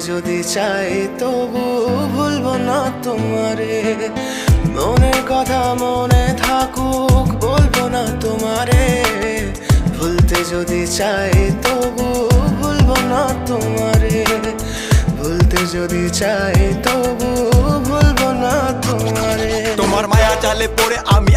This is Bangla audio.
যদি চাই তবু ভুলবো না তোমারে। মনের কথা মনে থাকুক বলবো না তোমারে। ভুলতে যদি চাই তবু ভুলবো না তোমারে। ভুলতে যদি চাই তবু ভুলবো না তোমারে। তোমার মায়া জালে পড়ে আমি